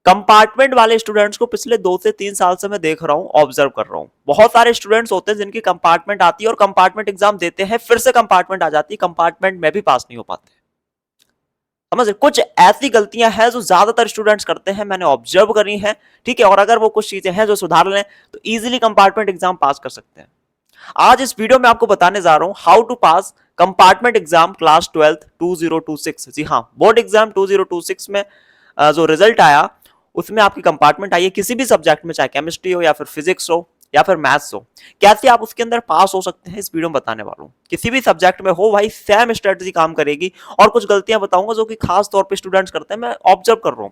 Compartment वाले students को पिछले 2 से 3 साल से मैं देख रहा हूं, ऑब्जर्व कर रहा हूं। बहुत सारे स्टूडेंट्स होते हैं जिनकी कंपार्टमेंट आती है और कंपार्टमेंट एग्जाम देते हैं, फिर से कंपार्टमेंट आ जाती है, कंपार्टमेंट में भी पास नहीं हो पाते। समझ, कुछ ऐसी गलतियां हैं जो ज्यादातर स्टूडेंट्स करते हैं, मैंने ऑब्जर्व करी हैं। ठीक है, और अगर वो कुछ चीजें हैं जो सुधार लें तो इजीली कंपार्टमेंट एग्जाम पास कर सकते हैं। आज इस वीडियो में आपको बताने जा रहा हूं how to pass compartment exam class 12 2026। जी हाँ, बोर्ड एग्जाम 2026 में जो रिजल्ट आया उसमें आपकी कंपार्टमेंट आई है किसी भी सब्जेक्ट में, चाहे केमिस्ट्री हो या फिर फिजिक्स हो या फिर मैथ्स हो। कैसे आप उसके अंदर पास हो सकते हैं इस वीडियो में बताने वाला हूं। किसी भी सब्जेक्ट में हो भाई, सेम स्ट्रेटजी काम करेगी। और कुछ गलतियां बताऊंगा जो कि खास तौर पे स्टूडेंट्स करते हैं, मैं ऑब्जर्व कर रहा हूं।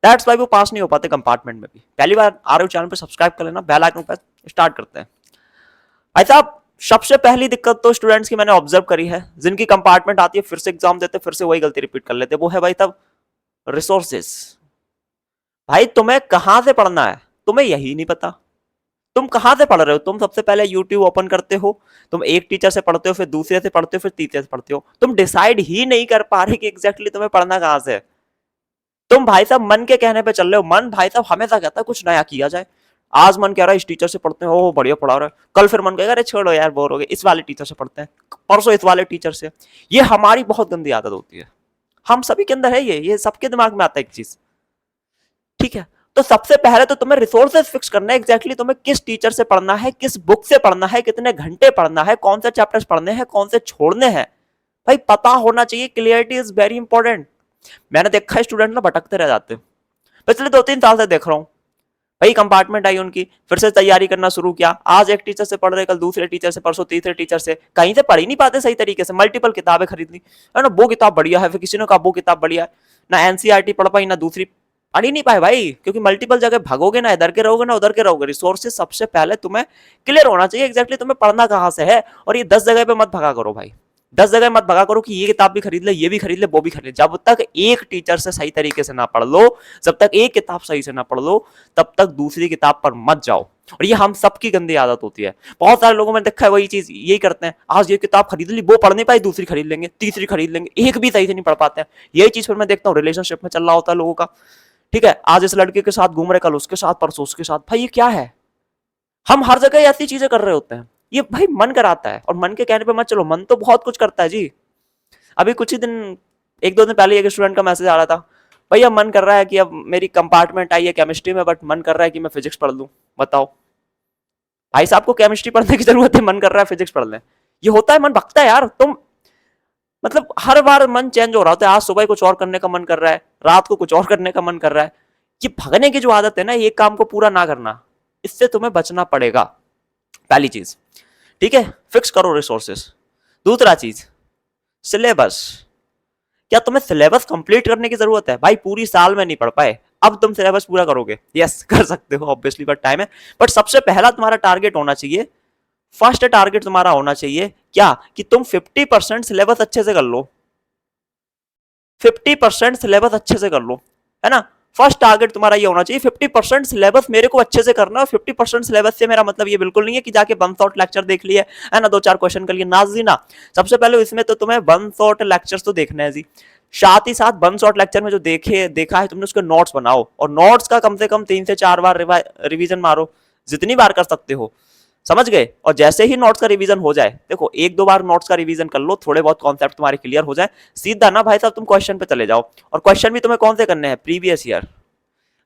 दैट्स वाई वो पास नहीं हो पाते कंपार्टमेंट में भी। पहली बार आ रहे हो चैनल पे सब्सक्राइब कर लेना, बेल आइकन पर स्टार्ट करते हैं। भाई साहब, सबसे पहली दिक्कत तो स्टूडेंट्स की मैंने ऑब्जर्व करी है, जिनकी कंपार्टमेंट आती है फिर से एग्जाम देते फिर से वही गलती रिपीट कर लेते, वो है भाई साहब रिसोर्सेस। भाई तुम्हें कहां से पढ़ना है तुम्हें यही नहीं पता। तुम कहां से पढ़ रहे हो? तुम सबसे पहले यूट्यूब ओपन करते हो, तुम एक टीचर से पढ़ते हो, फिर दूसरे से पढ़ते हो, फिर तीसरे से पढ़ते हो। तुम डिसाइड ही नहीं कर पा रहे कि एग्जैक्टली तुम्हें पढ़ना कहां से है। तुम भाई साहब मन के कहने पे चल रहे हो। मन भाई साहब हमेशा कहता है कुछ नया किया जाए। आज मन कह रहा है इस टीचर से पढ़ते हैं, ओह बढ़िया पढ़ा रहा है। कल फिर मन कहेगा अरे छोड़ो यार बोर हो गए, इस वाले टीचर से पढ़ते हैं। परसों इस वाले टीचर से। ये हमारी बहुत गंदी आदत होती है, हम सभी के अंदर है ये सबके दिमाग में आता है एक चीज। ठीक है, तो सबसे पहले तो तुम्हें रिसोर्सेज फिक्स करना है, एग्जैक्टली तुम्हें किस टीचर से पढ़ना है, किस बुक से पढ़ना है, कितने घंटे पढ़ना है, कौन से चैप्टर्स पढ़ने हैं, कौन से छोड़ने हैं। भाई पता होना चाहिए, क्लियरिटी इज वेरी इंपॉर्टेंट। मैंने देखा है स्टूडेंट ना भटकते रह जाते हैं। पिछले 2-3 साल से देख रहा हूं। भाई कंपार्टमेंट आई उनकी, फिर से तैयारी करना शुरू किया। आज एक टीचर से पढ़ रहे, कल दूसरे टीचर से, परसों तीसरे टीचर से। कहीं से पढ़ ही नहीं पाते सही तरीके से। मल्टीपल किताबें खरीद ली है ना, वो किताब बढ़िया है, फिर किसी ने कहा वो किताब बढ़िया है। ना एनसीईआरटी पढ़ पाई, ना दूसरी पढ़ ही नहीं पाए भाई, क्योंकि मल्टीपल जगह भागोगे ना, इधर के रहोगे ना उधर के रहोगे। रिसोर्सेज सबसे पहले तुम्हें क्लियर होना चाहिए, एग्जैक्टली तुम्हें पढ़ना कहां से है। और ये 10 जगह पे मत भगा करो भाई, 10 जगह मत भगा करो कि ये किताब भी खरीद ले, ये भी खरीद ले, वो भी खरीद ले। जब तक एक टीचर से सही तरीके से ना पढ़ लो, जब तक एक किताब सही से ना पढ़ लो, तब तक दूसरी किताब पर मत जाओ। और ये हम सबकी गंदी आदत होती है। बहुत सारे लोगों में देखा है वही चीज यही करते हैं। आज ये किताब खरीद ली, वो पढ़ नहीं पाई, दूसरी खरीद लेंगे, तीसरी खरीद लेंगे, एक भी सही से नहीं पढ़ पाते हैं। यही चीज फिर मैं देखता हूँ रिलेशनशिप में चल रहा होता है लोगों का। ठीक है, आज इस लड़के के साथ घूम रहे, कल उसके साथ, परसों उसके साथ। भाई ये क्या है? हम हर जगह ऐसी चीजें कर रहे होते हैं। ये भाई मन कराता है, और मन के कहने पे मत चलो, मन तो बहुत कुछ करता है जी। अभी कुछ ही दिन, 1-2 दिन पहले एक स्टूडेंट का मैसेज आ रहा था, भैया मन कर रहा है कि अब मेरी कंपार्टमेंट आई है केमिस्ट्री में, बट मन कर रहा है कि मैं फिजिक्स पढ़ लूं। बताओ भाई साहब, को केमिस्ट्री पढ़ने की जरूरत है? मन कर रहा है फिजिक्स पढ़ लें। ये होता है, मन भगता है यार। तुम मतलब हर बार मन चेंज हो रहा होता है। आज सुबह कुछ और करने का मन कर रहा है, रात को कुछ और करने का मन कर रहा है। ये भगने की जो आदत है ना, एक काम को पूरा ना करना, इससे तुम्हें बचना पड़ेगा। पहली चीज, ठीक है, फिक्स करो रिसोर्सेस। दूसरा चीज, सिलेबस। क्या तुम्हें सिलेबस कंप्लीट करने की जरूरत है? भाई पूरी साल में नहीं पढ़ पाए, अब तुम सिलेबस पूरा करोगे? यस कर सकते हो ऑब्वियसली, बट टाइम है। बट सबसे पहला तुम्हारा टारगेट होना चाहिए, फर्स्ट टारगेट तुम्हारा होना चाहिए क्या, कि तुम 50% सिलेबस अच्छे से कर लो। 50% सिलेबस अच्छे से कर लो, है ना। फर्स्ट टारगेट तुम्हारा ये होना चाहिए, 50% सिलेबस मेरे को अच्छे से करना है। 50% सिलेबस से मेरा मतलब ये बिल्कुल नहीं है कि जाके वन शॉट लेक्चर देख लिए, है ना, 2-4 क्वेश्चन कर लिए, नाजी ना। सबसे पहले इसमें तो तुम्हें वन शॉट लेक्चर्स तो देखना है जी। साथ ही साथ वन शॉट लेक्चर में जो देखा है तुमने, उसके नोट्स बनाओ, और नोट्स का कम से कम 3 से 4 बार रिवीजन मारो, जितनी बार कर सकते हो। समझ गए? और जैसे ही नोट्स का रिवीजन हो जाए, देखो 1-2 बार नोट्स का रिवीजन कर लो, थोड़े बहुत कॉन्सेप्ट तुम्हारे क्लियर हो जाए, सीधा ना भाई साहब तुम क्वेश्चन पे चले जाओ। और क्वेश्चन भी तुम्हें कौन से करने हैं? Previous year.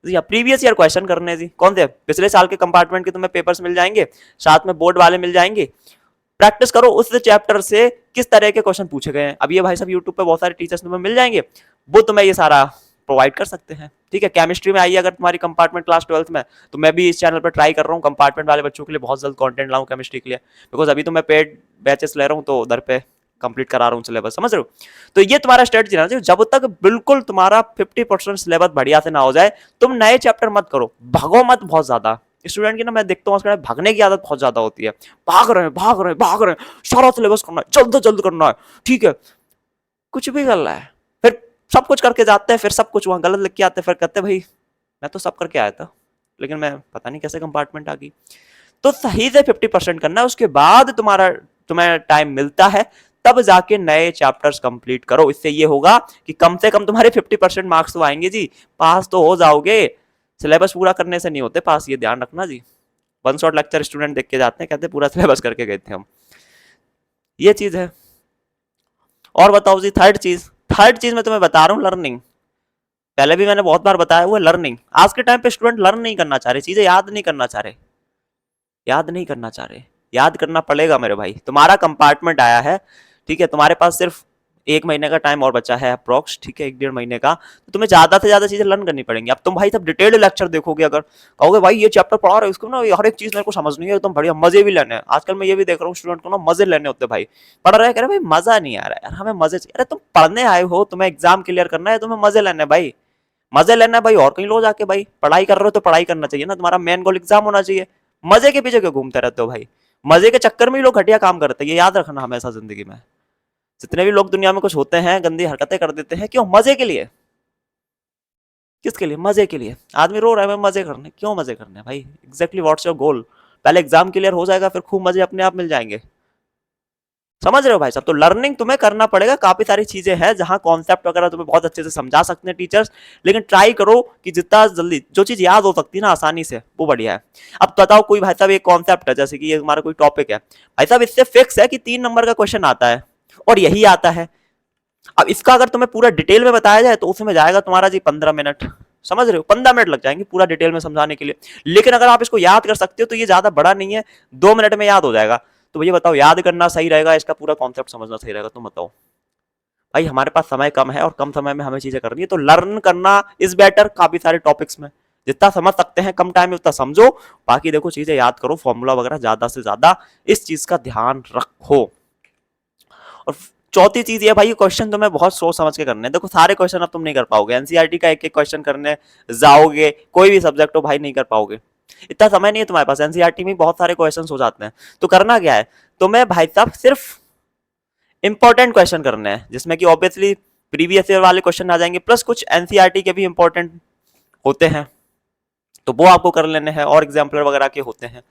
जी प्रीवियस ईयर क्वेश्चन करने हैं जी। कौन से? पिछले साल के कंपार्टमेंट के तुम्हें पेपर्स मिल जाएंगे, साथ में बोर्ड वाले मिल जाएंगे। प्रैक्टिस करो उस चैप्टर से किस तरह के क्वेश्चन पूछे गए हैं। अब ये भाई साहब यूट्यूब पे बहुत सारे टीचर्स तुम्हें मिल जाएंगे, वो तुम्हें ये सारा प्रोवाइड कर सकते हैं। ठीक है, केमिस्ट्री में आई अगर तुम्हारी कंपार्टमेंट क्लास 12th में, तो मैं भी इस चैनल पर ट्राई कर रहा हूँ कंपार्टमेंट वाले बच्चों के लिए बहुत जल्द कंटेंट लाऊं केमिस्ट्री के लिए, बिकॉज अभी तो मैं पेड बैचेस ले रहा हूँ, तो उधर पे कंप्लीट करा रहा हूँ सिलेबस। समझ रहे हो? तो ये तुम्हारा स्ट्रेटजी रहना चाहिए। जब तक बिल्कुल तुम्हारा 50% सिलेबस बढ़िया से ना हो जाए, तुम नए चैप्टर मत करो, भागो मत बहुत ज्यादा। स्टूडेंट की ना मैं देखता हूँ भागने की आदत बहुत ज्यादा होती है। भाग रहे हैं भाग रहे हैं भाग रहे हैं, सारा सिलेबस करना है, जल्द जल्द करना है। ठीक है, कुछ भी कर रहा है, फिर सब कुछ करके जाते हैं, फिर सब कुछ वहां गलत लिख के आते हैं, फिर कहते हैं भाई मैं तो सब करके आया था, लेकिन मैं पता नहीं कैसे कंपार्टमेंट आ गई। तो सही से 50% करना है, उसके बाद तुम्हें टाइम मिलता है, तब जाके नए चैप्टर्स कंप्लीट करो। इससे ये होगा कि कम से कम तुम्हारे 50% मार्क्स तो आएंगे जी, पास तो हो जाओगे। सिलेबस पूरा करने से नहीं होते पास, ये ध्यान रखना जी। वन शॉट लेक्चर स्टूडेंट देख के जाते हैं, कहते हैं पूरा सिलेबस करके गए थे हम, ये चीज है। और बताओ जी थर्ड चीज मैं तुम्हें बता रहा हूँ, लर्निंग। पहले भी मैंने बहुत बार बताया हुआ, लर्निंग। आज के टाइम पे स्टूडेंट लर्न नहीं करना चाह रहे, चीजें याद नहीं करना चाह रहे, याद नहीं करना चाह रहे। याद करना पड़ेगा मेरे भाई, तुम्हारा कंपार्टमेंट आया है, ठीक है, तुम्हारे पास सिर्फ 1 महीने का टाइम और बचा है अप्रोक्स, ठीक है, 1-1.5 महीने का, तो तुम्हें ज्यादा से ज्यादा चीजें लर्न करनी पड़ेंगी। अब तुम भाई सब डिटेल्ड लेक्चर देखोगे, अगर कहोगे भाई ये चैप्टर पढ़ा रहे हो, इसको ना हर एक चीज मेरे को समझनी है एकदम बढ़िया, मजे भी लेने हैं। आजकल मैं ये भी देख रहा हूँ स्टूडेंट को ना मजे लेने होते भाई, पढ़ रहे हैं, कह रहे भाई मजा नहीं आ रहा है यार, हमें मजे चाहिए। अरे तुम पढ़ने आए हो, तुम्हें एग्जाम क्लियर करना है, तुम्हें मजे लेने भाई, मजे लेना है भाई। और कहीं लो जाके भाई, पढ़ाई कर रहे हो तो पढ़ाई करना चाहिए ना, तुम्हारा मेन गोल एग्जाम होना चाहिए। मजे के पीछे क्यों घूमते रहते हो भाई? मजे के चक्कर में ही लोग घटिया काम करते हैं, ये याद रखना हमेशा जिंदगी में। जितने भी लोग दुनिया में कुछ होते हैं, गंदी हरकतें कर देते हैं, क्यों? मजे के लिए। किसके लिए? मजे के लिए। आदमी रो रहा है मजे करने, क्यों मजे करने भाई? Exactly what's your goal? पहले एग्जाम क्लियर हो जाएगा, फिर खूब मजे अपने आप मिल जाएंगे। समझ रहे हो भाई साहब? तो लर्निंग तुम्हें करना पड़ेगा, काफी सारी चीजें हैं जहां कॉन्सेप्ट वगैरह तुम्हें बहुत अच्छे से समझा सकते हैं टीचर्स, लेकिन ट्राई करो कि जितना जल्दी जो चीज याद हो सकती है ना आसानी से, वो बढ़िया है। अब बताओ कोई भाई साहब एक कॉन्सेप्ट है, जैसे कि ये हमारा कोई टॉपिक है भाई साहब, इससे फिक्स है कि 3 नंबर का क्वेश्चन आता है और यही आता है। अब इसका अगर तुम्हें पूरा डिटेल में बताया जाए तो उसमें जाएगा तुम्हारा जी 15 मिनट, समझ रहे हो? 15 मिनट लग जाएंगे पूरा डिटेल में समझाने के लिए। लेकिन अगर आप इसको याद कर सकते हो तो ये ज्यादा बड़ा नहीं है, 2 मिनट में याद हो जाएगा। तो भैया बताओ, याद करना सही रहेगा, इसका पूरा कॉन्सेप्ट समझना सही रहेगा? तुम बताओ भाई। हमारे पास समय कम है और कम समय में हमें चीजें करनी है, तो लर्न करना इज बेटर। काफी सारे टॉपिक्स में जितना समझ सकते हैं कम टाइम में उतना समझो, बाकी देखो चीजें याद करो, फॉर्मूला वगैरह ज्यादा से ज्यादा, इस चीज का ध्यान रखो। और चौथी चीज ये भाई, क्वेश्चन तुम्हें बहुत सोच समझ के करने हैं। देखो सारे क्वेश्चन अब तुम नहीं कर पाओगे, एनसीईआरटी का एक एक क्वेश्चन करने जाओगे, कोई भी सब्जेक्ट हो भाई नहीं कर पाओगे, इतना समय नहीं है तुम्हारे पास। एनसीईआरटी में बहुत सारे क्वेश्चन हो जाते हैं, तो करना क्या है तुम्हें भाई साहब, सिर्फ इंपॉर्टेंट क्वेश्चन करने हैं, जिसमें कि ऑब्वियसली प्रीवियस ईयर वाले क्वेश्चन आ जाएंगे, प्लस कुछ एनसीईआरटी के भी इंपॉर्टेंट होते हैं, तो वो आपको कर लेने हैं, और एग्जाम्पलर वगैरह के होते हैं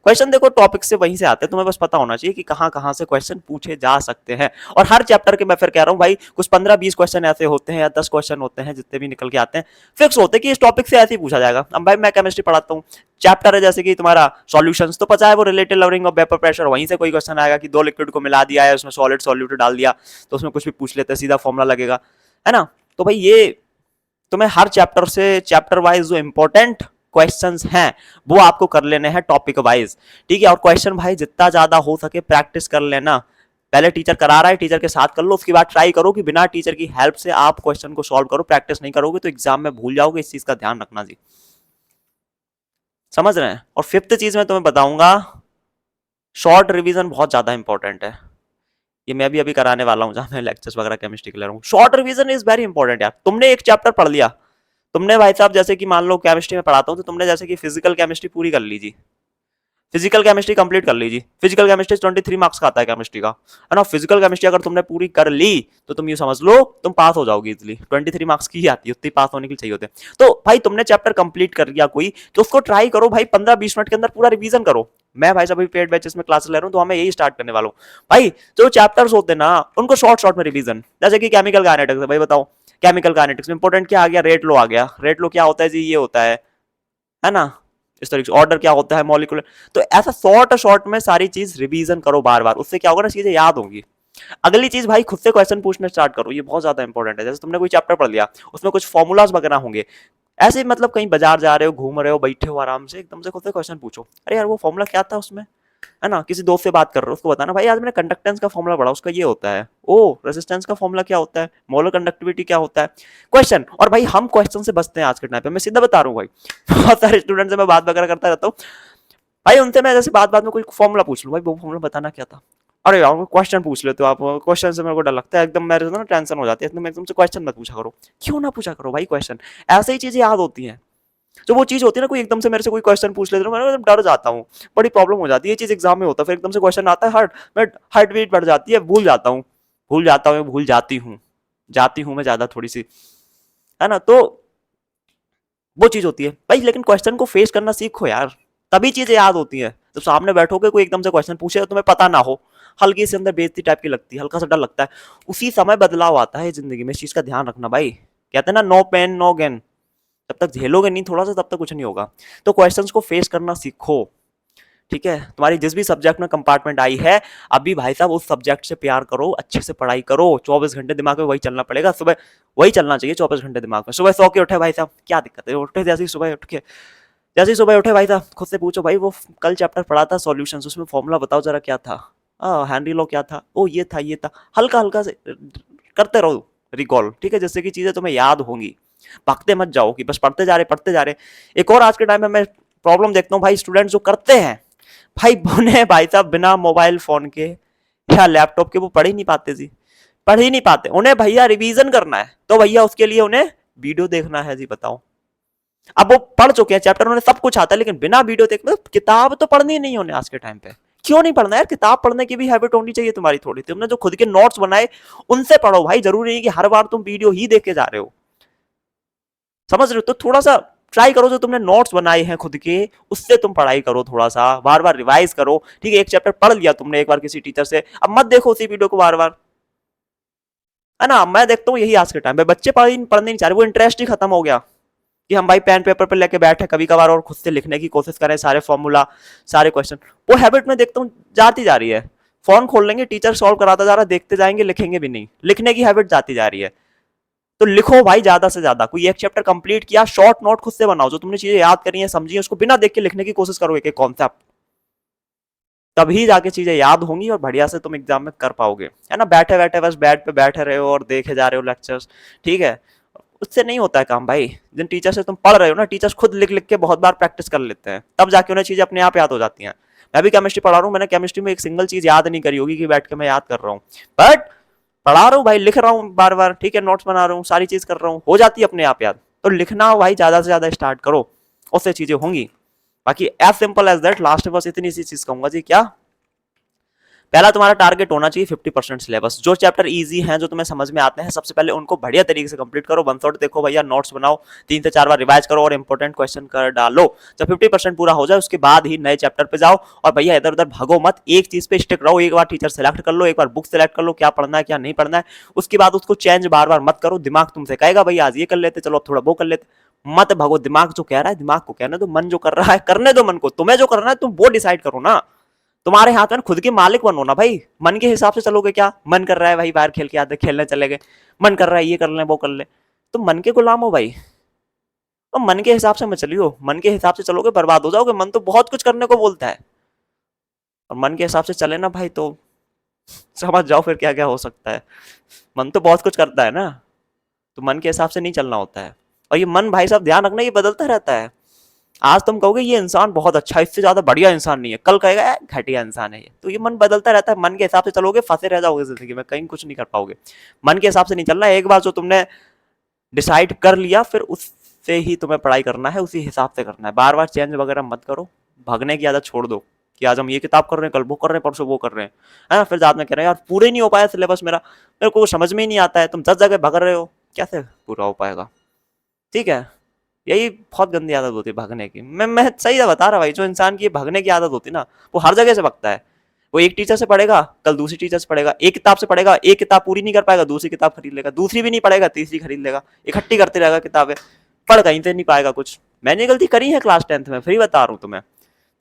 क्वेश्चन। देखो टॉपिक से वहीं से आते हैं, तुम्हें बस पता होना चाहिए कि कहाँ कहाँ से क्वेश्चन पूछे जा सकते हैं। और हर चैप्टर के मैं फिर कह रहा हूँ भाई, कुछ 15-20 क्वेश्चन ऐसे होते हैं या 10 क्वेश्चन होते हैं, जितने भी निकल के आते हैं फिक्स होते हैं कि इस टॉपिक से ऐसे ही पूछा जाएगा। अब भाई मैं केमिस्ट्री पढ़ाता हूँ, चैप्टर है जैसे कि तुम्हारा सॉल्यूशंस, तो पता है वो related lowering of vapour pressure, वहीं से कोई क्वेश्चन आएगा कि 2 लिक्विड को मिला दिया है, उसमें सॉलिड सॉल्यूट डाल दिया, तो उसमें कुछ भी पूछ लेते हैं, सीधा फॉर्मुला लगेगा, है ना? तो भाई ये तुम्हें हर चैप्टर से, चैप्टर वाइज जो इंपॉर्टेंट क्वेश्चंस हैं वो आपको कर लेने हैं टॉपिक वाइज, ठीक है? और क्वेश्चन भाई जितना ज्यादा हो सके प्रैक्टिस कर लेना। पहले टीचर करा रहा है, टीचर के साथ कर लो, उसके बाद ट्राई करो कि बिना टीचर की हेल्प से आप क्वेश्चन को सॉल्व करो। प्रैक्टिस नहीं करोगे तो एग्जाम में भूल जाओगे, इस चीज का ध्यान रखना जी। समझ रहे हैं? और फिफ्थ चीज मैं तुम्हें बताऊंगा, शॉर्ट रिवीजन बहुत ज्यादा इंपॉर्टेंट है। ये मैं भी अभी कराने वाला हूँ, जहां मैं लेक्चर्स वगैरह केमिस्ट्री के ले रहा हूँ। Short revision is very important यार। तुमने एक चैप्टर पढ़ लिया, तुमने भाई साहब जैसे कि मान लो केमिस्ट्री में पढ़ाता हूँ, तो तुमने जैसे कि फिजिकल केमिस्ट्री पूरी कर लीजिए, फिजिकल केमिस्ट्री कंप्लीट कर लीजिए। फिजिकल केमिस्ट्री 23 मार्क्स का आता है केमिस्ट्री का, है ना? फिजिकल केमिस्ट्री अगर तुमने पूरी कर ली तो तुम ये समझ लो तुम पास हो जाओगे इजिली। 23 मार्क्स की ही आती है, उतनी पास होने के लिए चाहिए होते हैं। तो भाई तुमने चैप्टर कंप्लीट कर लिया कोई, तो उसको ट्राई करो भाई 15-20 मिनट के अंदर पूरा रिवीजन करो। मैं भाई साहब पेड बैचेस में क्लासेस ले रहा हूँ, तो हमें यही स्टार्ट करने वाला हूँ भाई। जो चैप्टर्स होते हैं ना उनको शॉर्ट शॉर्ट में रिवीजन, जैसे कि केमिकल काइनेटिक्स है भाई, बताओ केमिकल काइनेटिक्स में इंपॉर्टेंट क्या आ गया? रेट लो आ गया। रेट लो क्या होता है जी? ये होता है ना? इस तरीके से ऑर्डर क्या होता है, मॉलिक्यूलर। तो ऐसा शॉर्ट शॉर्ट में सारी चीज रिवीजन करो बार बार, उससे क्या होगा ना, चीजें याद होंगी। अगली चीज भाई, खुद से क्वेश्चन पूछना स्टार्ट करो, ये बहुत ज्यादा इंपॉर्टेंट है। जैसे तुमने कोई चैप्टर पढ़ लिया, उसमें कुछ फॉर्मूलाज वगैरह होंगे, ऐसे मतलब कहीं बाजार जा रहे हो, घूम रहे हो, बैठे हो आराम से, एकदम से खुद से क्वेश्चन पूछो, अरे यार वो फॉर्मूला क्या था उसमें, है ना? किसी दोस्त से बात कर रहे हो, उसको बताना भाई आज मैंने कंडक्टेंस का फॉर्मूला पढ़ा, उसका ये होता है। ओ, रेजिस्टेंस का फॉर्मूला क्या होता है, मोलर कंडक्टिविटी क्या होता है, क्वेश्चन। और भाई हम क्वेश्चन से बचते हैं आज के टाइम पे, मैं सीधा बता रहा हूँ भाई। बहुत सारे स्टूडेंट से मैं बात वगैरह करता रहता हूँ भाई, उनसे मैं जैसे बात बात में कोई फॉर्मूला पूछ लूँ, भाई वो फॉर्मूला बताना क्या था, अरे यार क्वेश्चन पूछ लेते हो आप, क्वेश्चन से मेरे को डर लगता है एकदम, मेरे से ना टेंशन हो जाती है, एकदम एकदम से क्वेश्चन मत पूछा करो। क्यों ना पूछा करो भाई क्वेश्चन, ऐसे ही चीजें याद होती हैं। जो वो चीज होती है ना, कोई एकदम से मेरे से कोई क्वेश्चन पूछ लेते हैं, मैं डर जाता हूँ, बड़ी प्रॉब्लम हो जाती है। ये चीज एग्जाम में होता है, फिर एकदम से क्वेश्चन आता है, हार्ट बीट बढ़ जाती है, भूल जाता हूँ, भूल जाती हूँ मैं ज्यादा थोड़ी सी, है ना? तो वो चीज होती है भाई। लेकिन क्वेश्चन को फेस करना सीखो यार, तभी चीजें याद होती हैं। जब सामने बैठोगे कोई एकदम से क्वेश्चन पूछे तो तुम्हें पता ना हो, हल्की से अंदर बेइज्जती टाइप की लगती है, हल्का सा डर लगता है, उसी समय बदलाव आता है जिंदगी में। इस चीज का ध्यान रखना भाई। कहते हैं ना, नो पेन नो गेन। जब तक झेलोगे नहीं थोड़ा सा, तब तक कुछ नहीं होगा। तो क्वेश्चंस को फेस करना सीखो, ठीक है। तुम्हारी जिस भी सब्जेक्ट में कंपार्टमेंट आई है, अभी भाई साहब उस सब्जेक्ट से प्यार करो, अच्छे से पढ़ाई करो, 24 घंटे दिमाग में वही चलना पड़ेगा। सुबह वही चलना चाहिए 24 घंटे दिमाग में। सुबह सो के उठे भाई साहब, क्या दिक्कत है, उठे जैसे ही सुबह उठ के, जैसे ही सुबह उठे भाई साहब, खुद से पूछो भाई वो कल चैप्टर पढ़ा था सॉल्यूशंस, उसमें फॉर्मूला बताओ जरा क्या था, हेनरी लॉ क्या था, ओ ये था ये था, हल्का हल्का से करते रहो रिकॉल, ठीक है, जिससे कि चीजें तुम्हें याद होंगी। भागते मत जाओ कि बस पढ़ते जा रहे पढ़ते जा रहे। एक और आज के टाइम में मैं प्रॉब्लम देखता हूँ भाई, स्टूडेंट जो करते हैं भाई, उन्हें भाई साहब बिना मोबाइल फोन के या लैपटॉप के वो पढ़ ही नहीं पाते जी, पढ़ ही नहीं पाते। उन्हें भैया रिवीजन करना है, तो भैया उसके लिए उन्हें वीडियो देखना है जी, बताओ। अब वो पढ़ चुके हैं चैप्टर, उन्हें सब कुछ आता है, लेकिन बिना वीडियो देख, मतलब किताब तो पढ़नी नहीं उन्हें आज के टाइम पे। क्यों नहीं पढ़ना यार, किताब पढ़ने की भी हैबिट होनी चाहिए तुम्हारी थोड़ी। तुमने जो खुद के नोट्स बनाए उनसे पढ़ो भाई, जरूरी नहीं कि हर बार तुम वीडियो ही देख के जा रहे हो, समझ रहे हो। तो थोड़ा सा ट्राई करो, जो तुमने नोट्स बनाए हैं खुद के, उससे तुम पढ़ाई करो, थोड़ा सा बार बार रिवाइज करो, ठीक है। एक चैप्टर पढ़ लिया तुमने एक बार किसी टीचर से, अब मत देखो उसी वीडियो को बार बार, है ना। मैं देखता हूँ यही आज के टाइम पे बच्चे पढ़ने नहीं चाह रहे, वो इंटरेस्ट ही खत्म हो गया कि हम भाई पेन पेपर पे लेके बैठे कभी कभार और खुद से लिखने की कोशिश करें सारे फॉर्मूला, सारे क्वेश्चन। वो हैबिट में देखता हूँ जाती जा रही है। फोन खोल लेंगे, टीचर सॉल्व कराता जा रहा है, देखते जाएंगे, लिखेंगे भी नहीं, लिखने की हैबिट जाती जा रही है। तो लिखो भाई ज्यादा से ज्यादा, कोई एक चैप्टर कंप्लीट किया, शॉर्ट नोट खुद से बनाओ, जो तुमने चीजें याद करी है समझी है, उसको बिना देख के लिखने की कोशिश करो एक एक कॉन्सेप्ट, तभी जाके चीजें याद होंगी और बढ़िया से तुम एग्जाम में कर पाओगे, है ना। बैठे बैठे बस बेड पे बैठे रहे हो और देखे जा रहे हो लेक्चर्स, ठीक है, उससे नहीं होता है काम भाई। जिन टीचर से तुम पढ़ रहे हो ना, टीचर्स खुद लिख लिख के बहुत बार प्रैक्टिस कर लेते हैं, तब जाके उन्हें चीजें अपने आप याद हो जाती हैं। मैं भी केमिस्ट्री पढ़ा रहा हूँ, मैंने केमिस्ट्री में एक सिंगल चीज याद नहीं करी होगी कि बैठ के मैं याद कर रहा हूँ, बट पढ़ा रहा हूँ भाई, लिख रहा हूँ बार बार, ठीक है, नोट्स बना रहा हूँ, सारी चीज कर रहा हूँ, हो जाती है अपने आप याद। तो लिखना भाई ज्यादा से ज्यादा स्टार्ट करो, उससे चीजें होंगी। बाकी as simple as that, last में बस इतनी सी चीज कहूंगा जी, क्या, पहला तुम्हारा टारगेट होना चाहिए 50% सिलेबस। जो चैप्टर इजी हैं, जो तुम्हें समझ में आते हैं, सबसे पहले उनको बढ़िया तरीके से कंप्लीट करो, वन शॉट देखो भैया, नोट्स बनाओ, 3 से 4 बार रिवाइज करो और इंपॉर्टेंट क्वेश्चन कर डालो। जब 50% पूरा हो जाए उसके बाद ही नए चैप्टर पे जाओ, और भैया इधर उधर भागो मत, एक चीज पे स्टिक रहो। एक बार टीचर सेलेक्ट कर लो, एक बार बुक सेलेक्ट कर लो, क्या पढ़ना है क्या नहीं पढ़ना है, उसके बाद उसको चेंज बार बार मत करो। दिमाग तुमसे कहेगा भैया आज ये कर लेते, चलो अब थोड़ा वो कर लेते, मत भागो। दिमाग जो कह रहा है, दिमाग को कहने दो, मन जो कर रहा है करने दो मन को, तुम्हें जो करना है तुम वो डिसाइड करो ना। तुम्हारे हाथ में, खुद के मालिक बनो ना भाई। मन के हिसाब से चलोगे क्या, मन कर रहा है भाई बाहर खेल के आते, खेलने चले गए, मन कर रहा है ये कर ले वो कर ले, तो मन के गुलाम हो भाई। तो मन के हिसाब से मत चलियो, मन के हिसाब से चलोगे बर्बाद हो जाओगे। मन तो बहुत कुछ करने को बोलता है, और मन के हिसाब से चले ना भाई तो समझ जाओ फिर क्या क्या हो सकता है। मन तो बहुत कुछ करता है ना, तो मन के हिसाब से नहीं चलना होता है। और ये मन भाई साहब ध्यान रखना, ये बदलता रहता है। आज तुम कहोगे ये इंसान बहुत अच्छा है, इससे ज्यादा बढ़िया इंसान नहीं है, कल कहेगा यार घटिया इंसान है ये। तो ये मन बदलता रहता है, मन के हिसाब से चलोगे फंसे रह जाओगे जिंदगी में, कहीं कुछ नहीं कर पाओगे। मन के हिसाब से नहीं चलना, एक बार जो तुमने डिसाइड कर लिया, फिर उससे ही तुम्हें पढ़ाई करना है, उसी हिसाब से करना है। बार बार चेंज वगैरह मत करो, भागने की आदत छोड़ दो कि आज हम ये किताब कर रहे हैं, कल वो कर रहे हैं, परसों वो कर रहे हैं, है ना। फिर बाद में कह रहे हैं यार पूरे नहीं हो पाया सिलेबस मेरा, मेरे को समझ में ही नहीं आता है, तुम 10 जगह भाग रहे हो, कैसे पूरा हो पाएगा, ठीक है। यही बहुत गंदी आदत होती है भागने की। मैं सही बता रहा भाई, जो इंसान की भागने की आदत होती है ना, वो हर जगह से भागता है। वो एक टीचर से पढ़ेगा, कल दूसरी टीचर से पढ़ेगा, एक किताब से पढ़ेगा, एक किताब पूरी नहीं कर पाएगा, दूसरी किताब खरीद लेगा, दूसरी भी नहीं पढ़ेगा, तीसरी खरीद लेगा, इकट्ठी करते रहेगा किताबें, पढ़ कहीं से नहीं पाएगा कुछ। मैंने गलती करी है क्लास 10th में, फिर बता रहा हूँ तुम्हें।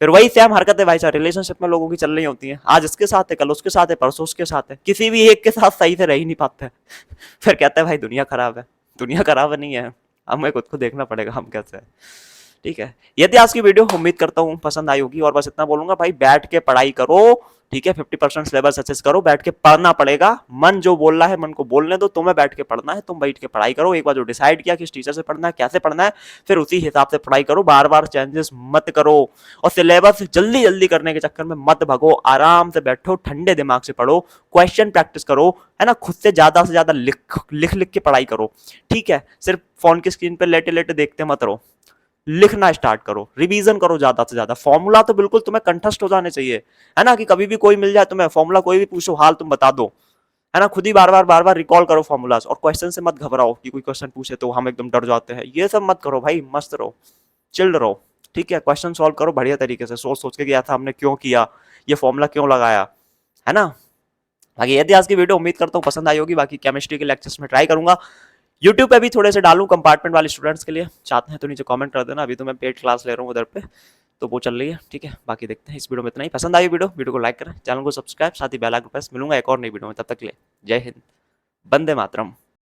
फिर वही सेम हरकतें भाई साहब रिलेशनशिप में लोगों की चल रही होती हैं, आज इसके साथ है, कल उसके साथ है, परसों उसके साथ है, किसी भी एक के साथ सही से रह ही नहीं पाते। फिर कहते हैं भाई दुनिया खराब है। दुनिया खराब नहीं है, हमें खुद को देखना पड़ेगा हम कैसे है, ठीक है। यदि आज की वीडियो उम्मीद करता हूँ पसंद आई होगी, और बस इतना बोलूंगा भाई, बैठ के पढ़ाई करो, ठीक है। 50% सिलेबस सक्सेस करो, बैठ के पढ़ना पड़ेगा। मन जो बोल रहा है मन को बोलने दो, तुम्हें बैठ के पढ़ना है, तुम बैठ के पढ़ाई करो। एक बार जो डिसाइड किया किस टीचर से पढ़ना है, कैसे पढ़ना है, फिर उसी हिसाब से पढ़ाई करो, बार बार चेंजेस मत करो। और सिलेबस जल्दी जल्दी करने के चक्कर में मत भगो, आराम से बैठो, ठंडे दिमाग से पढ़ो, क्वेश्चन प्रैक्टिस करो, है ना। खुद से ज्यादा लिख लिख लिख के पढ़ाई करो, ठीक है। सिर्फ फोन की स्क्रीन पे लेटे लेटे देखते मत रहो, लिखना स्टार्ट करो, रिवीजन करो ज्यादा से ज्यादा। फॉर्मूला तो बिल्कुल तुम्हें कंठस्थ हो जाने चाहिए, है ना, कि कभी भी कोई मिल जाए तुम्हें फॉर्मूला, कोई भी पूछो हाल तुम बता दो, है ना। खुद ही बार बार रिकॉल करो फॉर्मूलाज। और क्वेश्चन से मत घबराओ कि कोई क्वेश्चन पूछे तो हम एकदम डर जाते हैं, ये सब मत करो भाई, मस्त रहो, चिल्ड रहो, ठीक है। क्वेश्चन सॉल्व करो बढ़िया तरीके से, सोच सोच के कि था हमने क्यों किया, ये फॉर्मूला क्यों लगाया, है ना। बाकी इतिहास की वीडियो उम्मीद करता हूँ पसंद आई होगी। बाकी केमिस्ट्री के लेक्चर्स में ट्राई करूंगा, यूट्यूब पे भी थोड़े से डालूं कंपार्टमेंट वाले स्टूडेंट्स के लिए, चाहते हैं तो नीचे कमेंट कर देना। अभी तो मैं पेड क्लास ले रहा हूँ उधर पे, तो वो चल रही है, ठीक है। बाकी देखते हैं, इस वीडियो में इतना ही। पसंद आई वीडियो को लाइक करें, चैनल को सब्सक्राइब, साथ ही बेल आइकन प्रेस। मिलूंगा एक और नई वीडियो में, तब तक के लिए जय हिंद, वंदे मातरम।